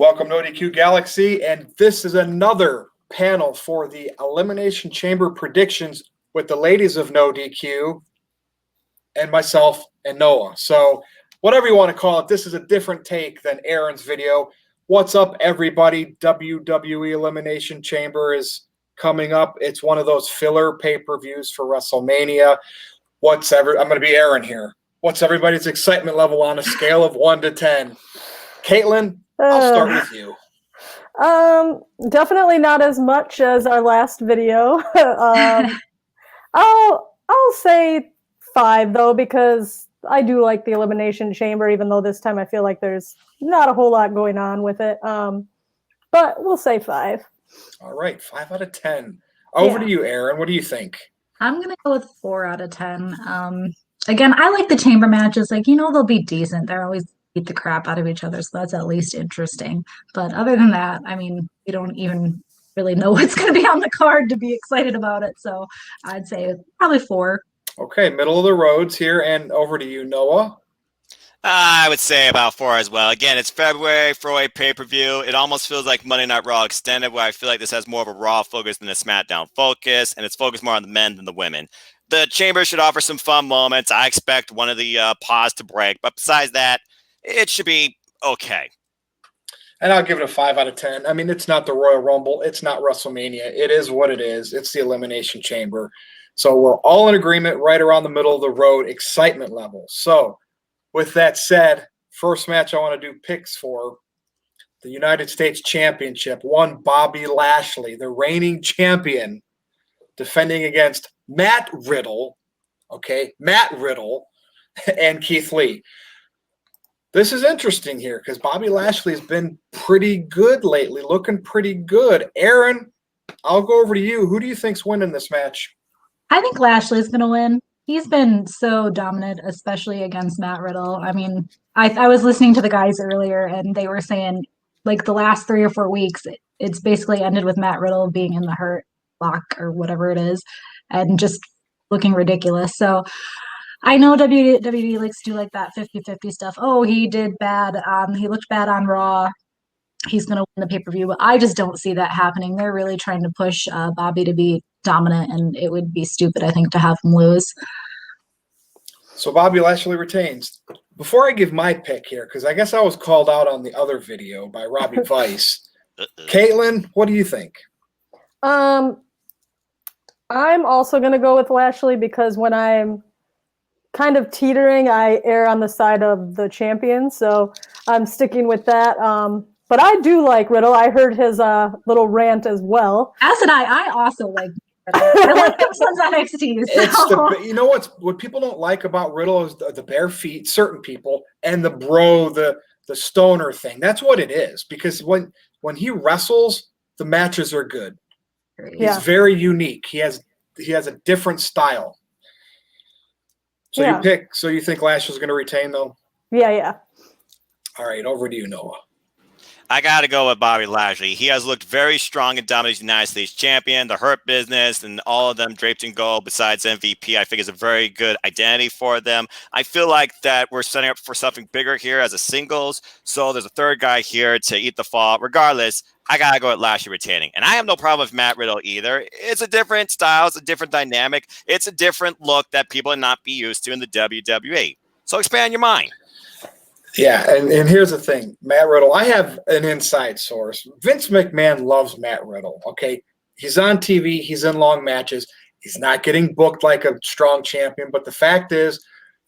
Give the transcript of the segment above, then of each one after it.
Welcome to ODQ Galaxy, and this is another panel for the Elimination Chamber predictions with the Ladies of NoDQ and myself and Noah. So whatever you want to call it, this is a different take than Aaron's video. What's up, everybody? WWE Elimination Chamber is coming up. It's one of those filler pay-per-views for Wrestlemania. I'm going to be Aaron here. What's everybody's excitement level on a scale of 1 to 10? Caitlin, I'll start with you. Definitely not as much as our last video. I'll say 5 though, because I do like the Elimination Chamber, even though this time I feel like there's not a whole lot going on with it. But we'll say 5. All right, 5 out of 10. Over to you, Aaron. What do you think? I'm gonna go with 4 out of 10. Again, I like the chamber matches. They'll be decent. They're always beat the crap out of each other, so that's at least interesting. But other than that, we don't even really know what's going to be on the card to be excited about it. So I'd say probably 4. Okay, middle of the roads here, and over to you, Noah. I would say about 4 as well. Again, it's February for a pay-per-view. It almost feels like Monday Night Raw extended, where I feel like this has more of a Raw focus than a Smackdown focus, and it's focused more on the men than the women. The Chamber should offer some fun moments. I expect one of the pause to break, but besides that, it should be okay. And I'll give it a 5 out of 10. I mean, it's not the Royal Rumble. It's not WrestleMania. It is what it is. It's the Elimination Chamber. So we're all in agreement right around the middle of the road, excitement level. So with that said, first match I want to do picks for the United States Championship. One, Bobby Lashley, the reigning champion, defending against Matt Riddle. Okay, Matt Riddle and Keith Lee. This is interesting here because Bobby Lashley has been pretty good lately, looking pretty good. Aaron, I'll go over to you. Who do you think's winning this match? I think Lashley's going to win. He's been so dominant, especially against Matt Riddle. I was listening to the guys earlier, and they were saying, the last 3 or 4 weeks, it's basically ended with Matt Riddle being in the Hurt Lock or whatever it is, and just looking ridiculous. So I know WWE likes to do that 50-50 stuff. Oh, he did bad. He looked bad on Raw. He's going to win the pay-per-view. But I just don't see that happening. They're really trying to push Bobby to be dominant, and it would be stupid, I think, to have him lose. So Bobby Lashley retains. Before I give my pick here, because I guess I was called out on the other video by Robbie Vice. Caitlin, what do you think? I'm also going to go with Lashley because when I'm kind of teetering, I err on the side of the champion, so I'm sticking with that. But I do like Riddle. I heard his little rant as well. As did I. I also like Riddle. I like him since NXT. So. You know what people don't like about Riddle is the bare feet, certain people, and the stoner thing. That's what it is. Because when he wrestles, the matches are good. He's very unique. He has a different style. So you think Lashley's going to retain, though? Yeah. All right, over to you, Noah. I got to go with Bobby Lashley. He has looked very strong and dominant as United States champion. The Hurt Business and all of them draped in gold besides MVP, I think is a very good identity for them. I feel like that we're setting up for something bigger here as a singles. So there's a third guy here to eat the fall. Regardless, I got to go with Lashley retaining. And I have no problem with Matt Riddle either. It's a different style. It's a different dynamic. It's a different look that people are not be used to in the WWE. So expand your mind. Yeah, and here's the thing. Matt Riddle, I have an inside source. Vince McMahon loves Matt Riddle, okay? He's on TV. He's in long matches. He's not getting booked like a strong champion, but the fact is,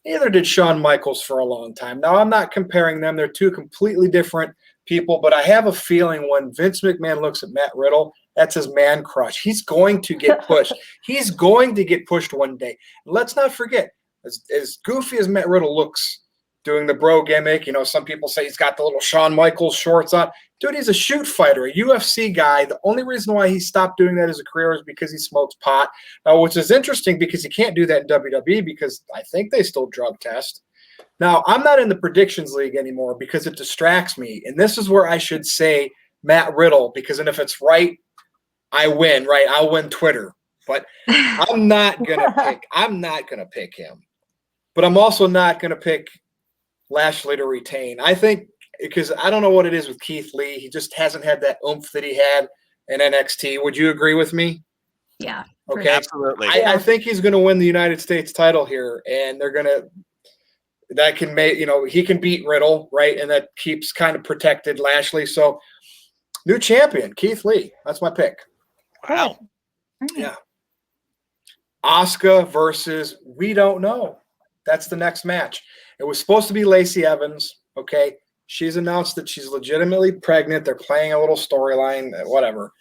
neither did Shawn Michaels for a long time. Now, I'm not comparing them. They're two completely different people, but I have a feeling when Vince McMahon looks at Matt Riddle, that's his man crush. He's going to get pushed. He's going to get pushed one day. And let's not forget, as goofy as Matt Riddle looks doing the bro gimmick, some people say he's got the little Shawn Michaels shorts on. Dude, he's a shoot fighter, a UFC guy. The only reason why he stopped doing that as a career is because he smokes pot, which is interesting because he can't do that in WWE because I think they still drug test. Now, I'm not in the predictions league anymore because it distracts me. And this is where I should say Matt Riddle, because then if it's right, I win, right? I'll win Twitter. But I'm not gonna pick him. But I'm also not gonna pick Lashley to retain. I think because I don't know what it is with Keith Lee. He just hasn't had that oomph that he had in NXT. Would you agree with me? Yeah. Okay. Absolutely. I think he's going to win the United States title here, and they're going to – that can make – he can beat Riddle, right? And that keeps kind of protected Lashley. So, new champion, Keith Lee. That's my pick. Wow. Yeah. Asuka versus we don't know. That's the next match. It was supposed to be Lacey Evans, okay? She's announced that she's legitimately pregnant. They're playing a little storyline, whatever.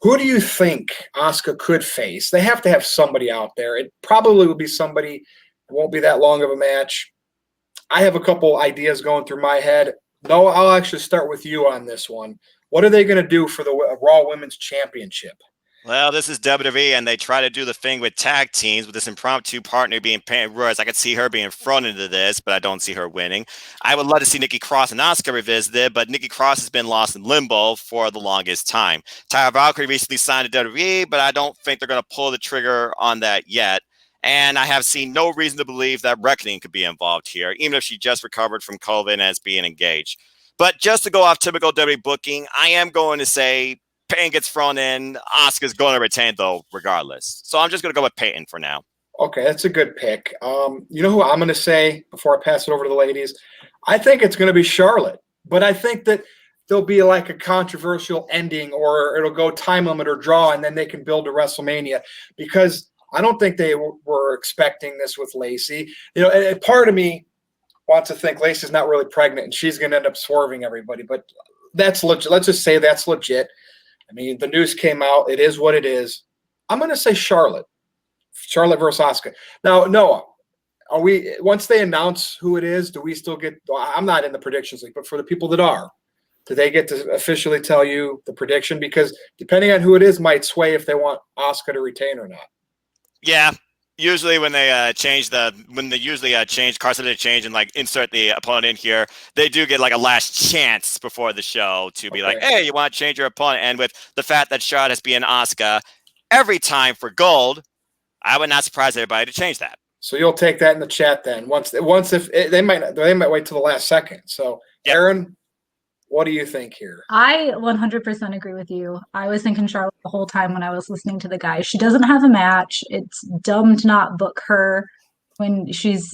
Who do you think Asuka could face? They have to have somebody out there. It probably will be somebody. It won't be that long of a match. I have a couple ideas going through my head. No, I'll actually start with you on this one. What are they going to do for the Raw Women's Championship? Well, this is WWE, and they try to do the thing with tag teams with this impromptu partner being Peyton Royce. I could see her being thrown into this, but I don't see her winning. I would love to see Nikki Cross and Asuka revisited, but Nikki Cross has been lost in limbo for the longest time. Tyra Valkyrie recently signed to WWE, but I don't think they're going to pull the trigger on that yet. And I have seen no reason to believe that Reckoning could be involved here, even if she just recovered from COVID and is being engaged. But just to go off typical WWE booking, I am going to say Peyton gets thrown in. Asuka's going to retain, though, regardless. So I'm just going to go with Peyton for now. Okay, that's a good pick. You know who I'm going to say before I pass it over to the ladies? I think it's going to be Charlotte. But I think that there'll be like a controversial ending, or it'll go time limit or draw, and then they can build to WrestleMania. Because I don't think they were expecting this with Lacey. And part of me wants to think Lacey's not really pregnant, and she's going to end up swerving everybody. But that's legit. Let's just say that's legit. I mean, the news came out. It is what it is. I'm going to say Charlotte. Charlotte versus Asuka. Now, Noah, once they announce who it is, do we still get – I'm not in the predictions league, but for the people that are, do they get to officially tell you the prediction? Because depending on who it is might sway if they want Asuka to retain or not. Yeah. Usually when they change Carson to change and like insert the opponent in here, they do get like a last chance before the show to be like, hey, you want to change your opponent? And with the fact that Charlotte has been Asuka every time for gold, I would not surprise everybody to change that. So you'll take that in the chat then. Once if they might wait till the last second. So yep. Aaron, what do you think here? I 100% agree with you. I was thinking Charlotte the whole time when I was listening to the guys. She doesn't have a match. It's dumb to not book her when she's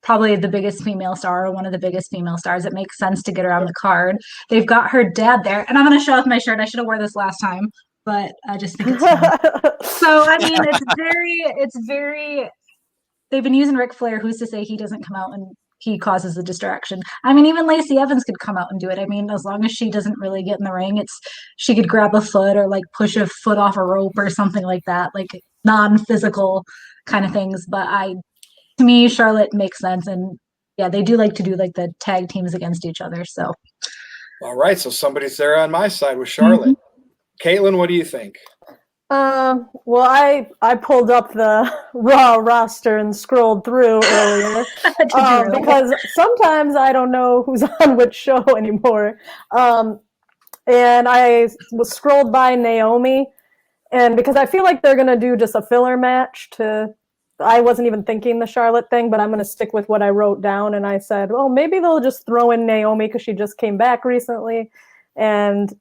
probably the biggest female star, or one of the biggest female stars. It makes sense to get her on the card. They've got her dad there. And I'm going to show off my shirt. I should have worn this last time, but I just think it's fun. So, I mean, it's very, they've been using Ric Flair. Who's to say he doesn't come out and he causes a distraction? I mean, even Lacey Evans could come out and do it. I mean, as long as she doesn't really get in the ring, she could grab a foot or like push a foot off a rope or something like that, like non-physical kind of things. But to me, Charlotte makes sense. And yeah, they do like to do like the tag teams against each other. So. All right. So somebody's there on my side with Charlotte. Mm-hmm. Caitlin, what do you think? Well, I pulled up the Raw roster and scrolled through earlier because sometimes I don't know who's on which show anymore. And I was scrolled by Naomi, and because I feel like they're going to do just a filler match I wasn't even thinking the Charlotte thing, but I'm going to stick with what I wrote down. And I said, well, maybe they'll just throw in Naomi because she just came back recently. And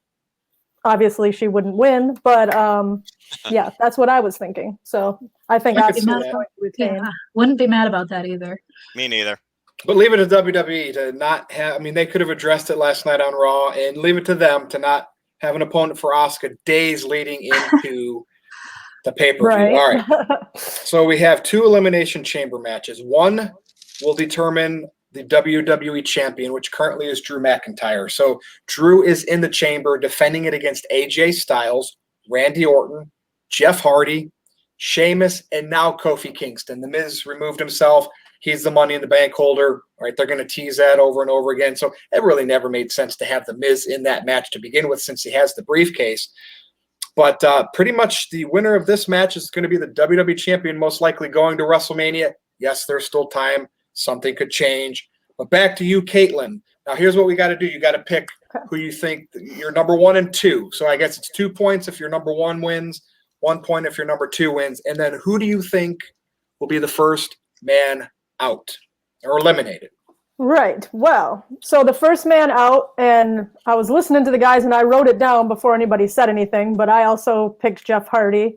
obviously she wouldn't win, but yeah, that's what I was thinking. So I think wouldn't be mad about that either. Me neither. But leave it to WWE to not have. I mean, they could have addressed it last night on Raw, and leave it to them to not have an opponent for Asuka days leading into the pay-per-view. Right. All right. So we have 2 Elimination Chamber matches. One will determine the WWE champion, which currently is Drew McIntyre. So Drew is in the chamber defending it against AJ Styles, Randy Orton, Jeff Hardy, Sheamus, and now Kofi Kingston. The Miz removed himself. He's the Money in the Bank holder. All right, they're going to tease that over and over again. So it really never made sense to have the Miz in that match to begin with, since he has the briefcase. But pretty much the winner of this match is going to be the WWE champion, most likely going to WrestleMania. Yes, there's still time. Something could change. But back to you, Caitlin. Now, here's what we got to do. You got to pick who you think your number 1 and 2. So I guess it's 2 points if your number 1 wins, 1 point if your number 2 wins. And then who do you think will be the first man out or eliminated? Right. Well, so the first man out, and I was listening to the guys, and I wrote it down before anybody said anything, but I also picked Jeff Hardy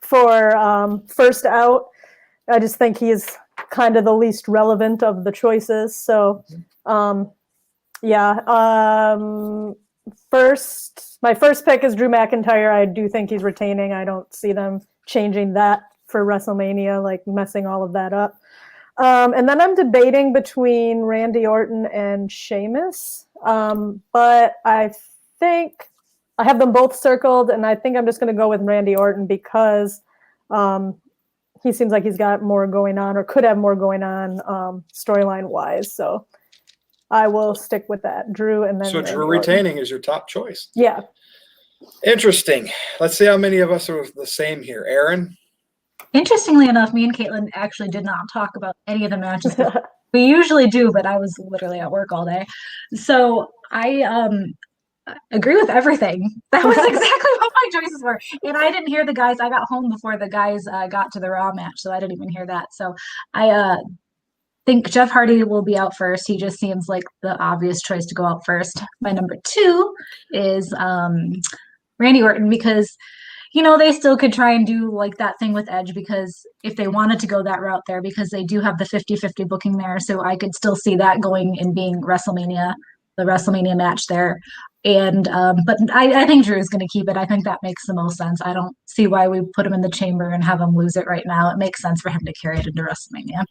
for first out. I just think he's kind of the least relevant of the choices. So, yeah. My first pick is Drew McIntyre. I do think he's retaining. I don't see them changing that for WrestleMania, like messing all of that up. And then I'm debating between Randy Orton and Sheamus. But I think I have them both circled, and I think I'm just going to go with Randy Orton because he seems like he's got more going on or could have more going on storyline-wise. So I will stick with that. Drew and then So Randy Drew Orton. retaining is your top choice. Yeah. Interesting. Let's see how many of us are the same here. Aaron? Interestingly enough, me and Caitlin actually did not talk about any of the matches. We usually do, but I was literally at work all day. So I agree with everything. That was exactly what my choices were. And I didn't hear the guys. I got home before the guys got to the Raw match, so I didn't even hear that. So I think Jeff Hardy will be out first. He just seems like the obvious choice to go out first. My number 2 is Randy Orton because they still could try and do like that thing with Edge because if they wanted to go that route there, because they do have the 50-50 booking there. So I could still see that going and being WrestleMania, the WrestleMania match there. And but I think Drew is going to keep it. I think that makes the most sense. I don't see why we put him in the chamber and have him lose it right now. It makes sense for him to carry it into WrestleMania.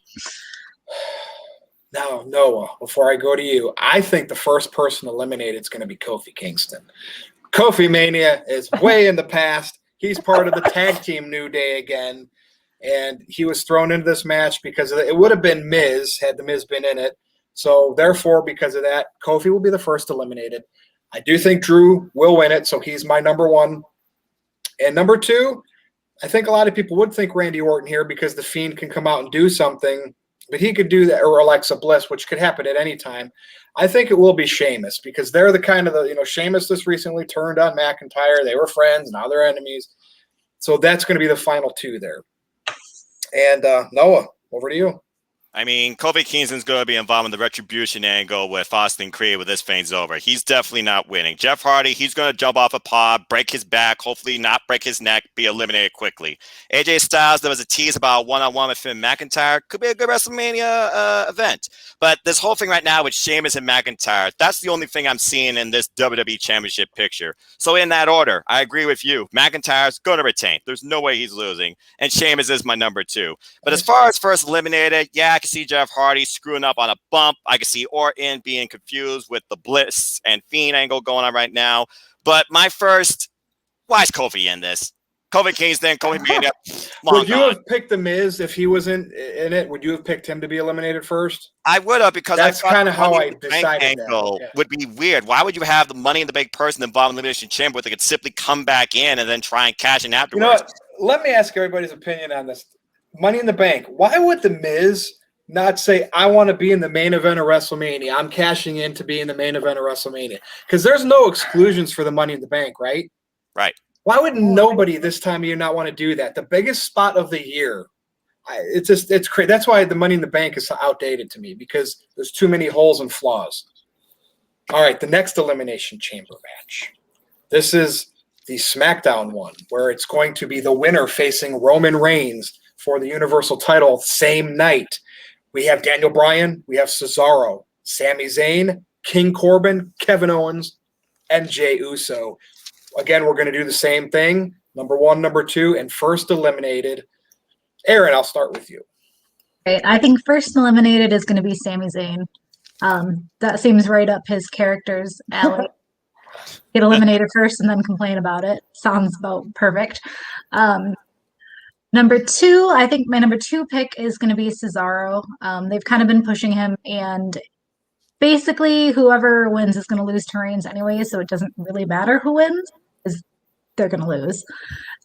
Now, Noah, before I go to you, I think the first person eliminated is going to be Kofi Kingston. Kofi Mania is way in the past. He's part of the tag team New Day again, and he was thrown into this match because it would have been Miz had the Miz been in it. So, therefore, because of that, Kofi will be the first eliminated. I do think Drew will win it, so he's my number 1. And number 2, I think a lot of people would think Randy Orton here because The Fiend can come out and do something, but he could do that, or Alexa Bliss, which could happen at any time. I think it will be Sheamus because they're the kind of Sheamus just recently turned on McIntyre. They were friends. Now they're enemies. So that's going to be the final 2 there. And Noah, over to you. I mean, Kofi Kingston's going to be involved in the retribution angle with Austin Creed with this thing's over. He's definitely not winning. Jeff Hardy, he's going to jump off a pod, break his back, hopefully not break his neck, be eliminated quickly. AJ Styles, there was a tease about a one-on-one with Finn McIntyre. Could be a good WrestleMania event. But this whole thing right now with Sheamus and McIntyre, that's the only thing I'm seeing in this WWE Championship picture. So in that order, I agree with you. McIntyre's going to retain. There's no way he's losing. And Sheamus is my number 2. But as far as first eliminated, yeah, I can see Jeff Hardy screwing up on a bump. I can see Orton being confused with the Bliss and Fiend angle going on right now. But my first, why is Kofi in this? Kofi Kingston, Kofi Mania. Would you have picked The Miz if he was in it? Would you have picked him to be eliminated first? I would have because that's kind of how I decided decided that. Yeah. Would be weird. Why would you have the Money in the Bank person involved in the Elimination Chamber where they could simply come back in and then try and cash in afterwards? You know what? Let me ask everybody's opinion on this. Money in the Bank. Why would The Miz not say, I want to be in the main event of WrestleMania? I'm cashing in to be in the main event of WrestleMania. Because there's no exclusions for the Money in the Bank, right? Right. Why would nobody this time of year not want to do that? The biggest spot of the year. It's crazy. That's why the Money in the Bank is outdated to me, because there's too many holes and flaws. All right, the next Elimination Chamber match. This is the Smackdown one, where it's going to be the winner facing Roman Reigns for the Universal title same night. We have Daniel Bryan, we have Cesaro, Sami Zayn, King Corbin, Kevin Owens, and Jey Uso. Again, we're going to do the same thing. Number 1, number 2, and first eliminated. Aaron, I'll start with you. Right. I think first eliminated is going to be Sami Zayn. That seems right up his character's alley. Get eliminated first and then complain about it. Sounds about perfect. Number 2, I think my number 2 pick is going to be Cesaro. They've kind of been pushing him, and basically whoever wins is going to lose to Reigns anyway, so it doesn't really matter who wins, because they're going to lose.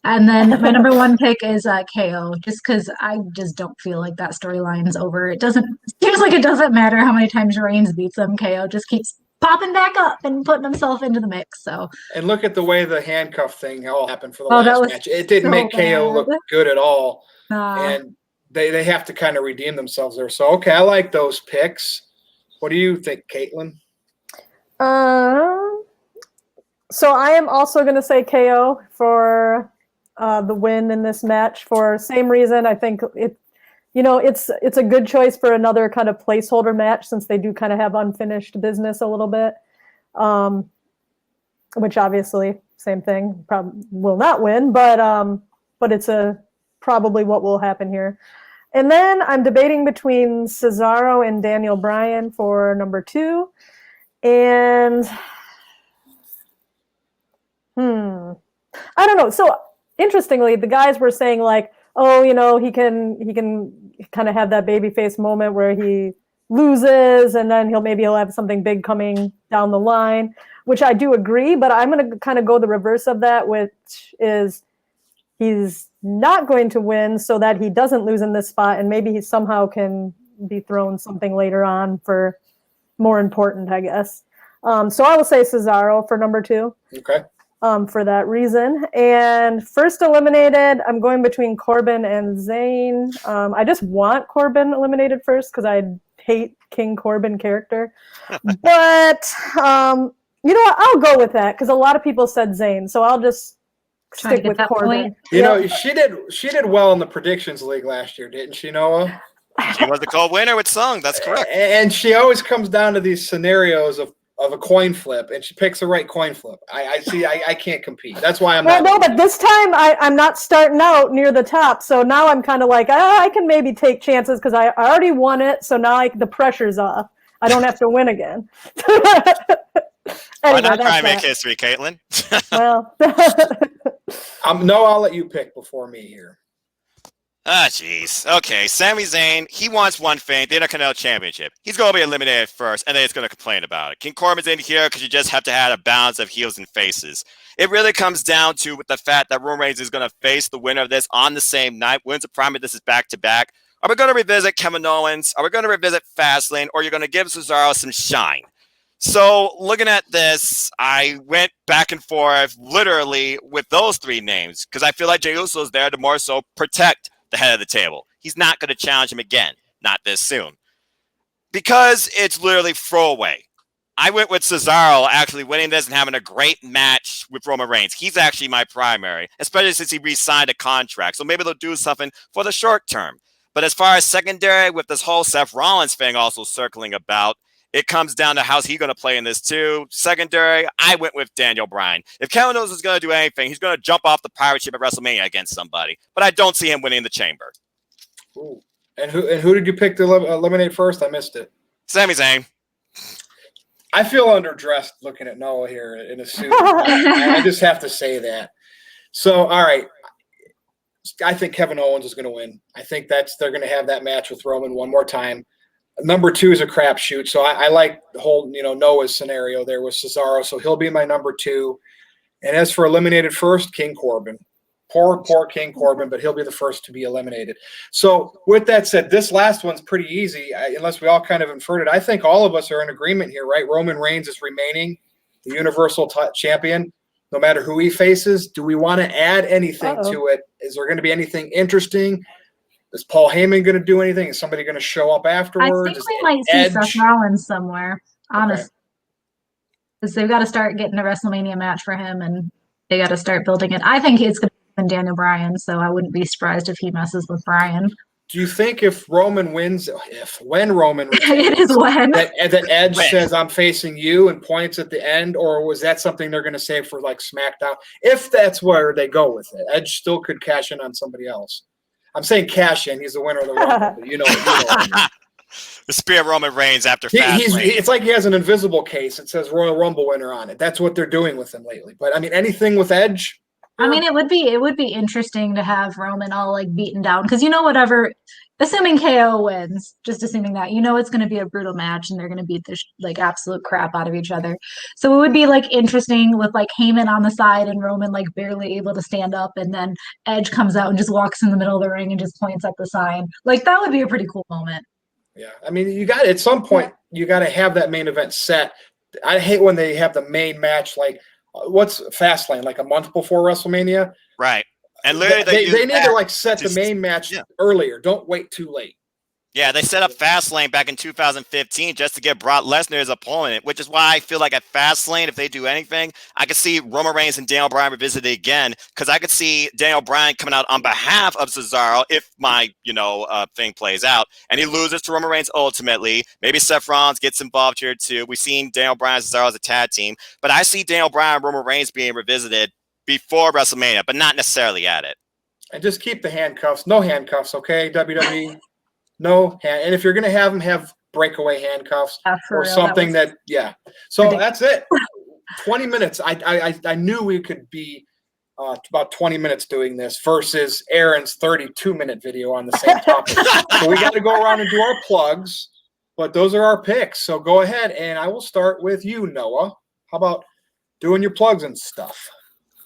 And then my number 1 pick is KO, just because I just don't feel like that storyline's over. It seems like it doesn't matter how many times Reigns beats him. KO just keeps popping back up and putting himself into the mix. So, and look at the way the handcuff thing all happened for the last match. It didn't make KO look good at all. And they have to kind of redeem themselves there. So, okay, I like those picks. What do you think, Caitlin? So I am also going to say KO for the win in this match for same reason. I think it's a good choice for another kind of placeholder match since they do kind of have unfinished business a little bit, which obviously same thing, probably will not win, but it's probably what will happen here. And then I'm debating between Cesaro and Daniel Bryan for number 2. And I don't know. So interestingly, the guys were saying like, oh, he can kind of have that babyface moment where he loses and then he'll have something big coming down the line, which I do agree, but I'm going to kind of go the reverse of that, which is he's not going to win so that he doesn't lose in this spot, and maybe he somehow can be thrown something later on for more important, I guess. So I will say Cesaro for number 2. Okay. For that reason. And first eliminated, I'm going between Corbin and Zayn. I just want Corbin eliminated first because I hate King Corbin character. But you know what? I'll go with that because a lot of people said Zayn, so I'll just stick with Corbin. She did well in the predictions league last year, didn't she, Noah? She was the cold winner with Sung. That's correct. And she always comes down to these scenarios of a coin flip, and she picks the right coin flip. I can't compete. That's why I'm not. No, but this time I'm not starting out near the top, so now I'm kind of like, I can maybe take chances because I already won it, so now the pressure's off. I don't have to win again. Why not try and make history, Caitlin? Well, no, I'll let you pick before me here. Jeez. Okay, Sami Zayn, he wants one thing, the Intercontinental Championship. He's going to be eliminated first, and then he's going to complain about it. King Corbin's in here because you just have to have a balance of heels and faces. It really comes down to with the fact that Roman Reigns is going to face the winner of this on the same night. Wins the primary, this is back-to-back. Are we going to revisit Kevin Owens? Are we going to revisit Fastlane? Or are you going to give Cesaro some shine? So looking at this, I went back and forth literally with those 3 names because I feel like Jey Uso is there to more so protect the head of the table. He's not going to challenge him again, not this soon, because it's literally throwaway. I went with Cesaro actually winning this and having a great match with Roman Reigns. He's actually my primary, especially since he re-signed a contract. So maybe they'll do something for the short term. But as far as secondary, with this whole Seth Rollins thing also circling about, it comes down to how's he going to play in this too. Secondary, I went with Daniel Bryan. If Kevin Owens is going to do anything, he's going to jump off the pirate ship at Wrestlemania against somebody. But I don't see him winning the Chamber. Ooh. And who did you pick to eliminate first? I missed it. Sami Zayn. I feel underdressed looking at Noah here in a suit. I just have to say that. So, all right. I think Kevin Owens is going to win. I think they're going to have that match with Roman one more time. Number 2 is a crapshoot, so I like the whole Noah's scenario there with Cesaro, so he'll be my number 2. And as for eliminated first, King Corbin. Poor King Corbin, but he'll be the first to be eliminated. So with that said, this last one's pretty easy, unless we all kind of inferred it. I think all of us are in agreement here, right? Roman Reigns is remaining the Universal Champion, no matter who he faces. Do we want to add anything to it? Is there going to be anything interesting? Is Paul Heyman going to do anything? Is somebody going to show up afterwards? I think we might see Seth Rollins somewhere, honestly. Because they've got to start getting a WrestleMania match for him, and they got to start building it. I think it's going to be Daniel Bryan, so I wouldn't be surprised if he messes with Bryan. Do you think when Roman retains, it is when that Edge says I'm facing you and points at the end, or was that something they're going to save for like SmackDown? If that's where they go with it, Edge still could cash in on somebody else. I'm saying cash in. He's the winner of the Rumble. But you know what I mean. The spear of Roman Reigns after Fastlane. It's like he has an invisible case that says Royal Rumble winner on it. That's what they're doing with him lately. But I mean, anything with Edge. I mean, it would be interesting to have Roman all like beaten down because whatever, assuming KO wins, just assuming that it's going to be a brutal match and they're going to beat the absolute crap out of each other. So it would be like interesting with like Heyman on the side and Roman like barely able to stand up, and then Edge comes out and just walks in the middle of the ring and just points at the sign. Like that would be a pretty cool moment. Yeah, I mean, you got at some point you got to have that main event set. I hate when they have the main match like. What's Fastlane, like a month before WrestleMania? Right. And literally they need to like set the main match earlier. Don't wait too late. Yeah, they set up Fastlane back in 2015 just to get Brock Lesnar as opponent, which is why I feel like at Fastlane, if they do anything, I could see Roman Reigns and Daniel Bryan revisited again, because I could see Daniel Bryan coming out on behalf of Cesaro if my, thing plays out, and he loses to Roman Reigns ultimately. Maybe Seth Rollins gets involved here too. We've seen Daniel Bryan and Cesaro as a tag team, but I see Daniel Bryan and Roman Reigns being revisited before WrestleMania, but not necessarily at it. And just keep the handcuffs. No handcuffs, okay, WWE? No hand. And if you're going to have them, have breakaway handcuffs or something yeah. So ridiculous. that's it. 20 minutes. I knew we could be about 20 minutes doing this versus Aaron's 32-minute video on the same topic. So we got to go around and do our plugs, but those are our picks. So go ahead, and I will start with you, Noah. How about doing your plugs and stuff?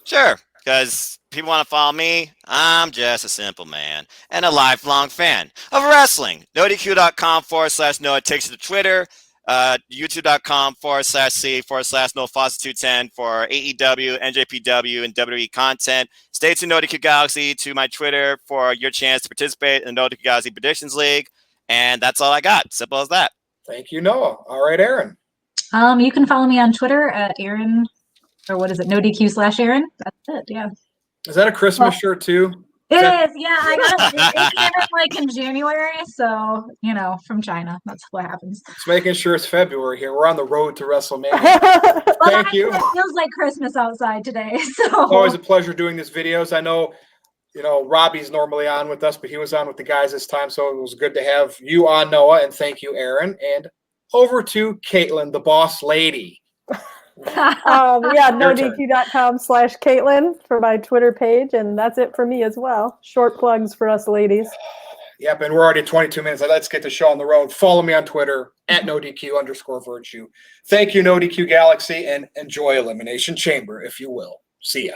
Sure. Because people want to follow me, I'm just a simple man and a lifelong fan of wrestling. NoDQ.com/Noah takes you to Twitter, YouTube.com/C/NoFawcett210 for AEW, NJPW, and WWE content. Stay tuned, NoDQ Galaxy, to my Twitter for your chance to participate in the NoDQ Galaxy Predictions League. And that's all I got. Simple as that. Thank you, Noah. All right, Aaron. You can follow me on Twitter at Aaron. Or what is it? NoDQ/Aaron. That's it. Yeah. Is that a Christmas shirt too? It is. Yeah, I got it. It came in in January, so from China. That's what happens. Just making sure it's February here. We're on the road to WrestleMania. Thank you. It feels like Christmas outside today. So Always a pleasure doing these videos. I know, Robbie's normally on with us, but he was on with the guys this time, so it was good to have you on, Noah. And thank you, Aaron. And over to Caitlin, the boss lady. NoDQ.com/Caitlin for my Twitter page, and that's it for me as well. Short plugs for us ladies. Yep, and we're already at 22 minutes. Let's get the show on the road. Follow me on Twitter at NoDQ_virtue. Thank you, NoDQ Galaxy, and enjoy Elimination Chamber, if you will. See ya.